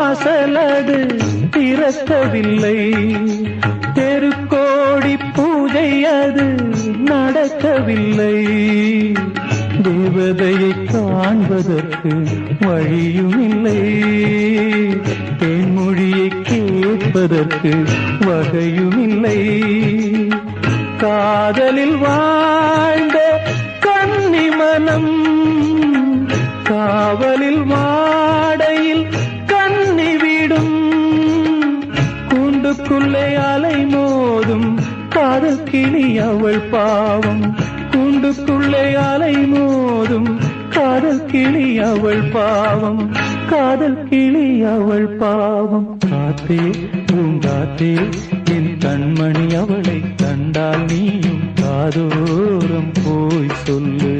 வாசலது திறக்கவில்லை, தெருக்கோடி பூஜை அது நடக்கவில்லை. தேவதையை காண்பதற்கு வழியும் இல்லை, தேன்மொழியை கேட்பதற்கு வகையும் இல்லை. காதலில் வாழ்ந்த கன்னி மனம் காவலில் வாடையில் கண்ணி விடும். கூண்டுக்குள்ளே அலை மோதும் காதல் கிளி அவள் பாவம், கூண்டுக்குள்ளே அலை மோதும் காதல் கிளி அவள் பாவம், காதல் கிளி அவள் பாவம். காத்தே பூங்காத்தே என் கண்மணி அவளை கண்டால் நீயும் காதோரம் போய் சொல்லு.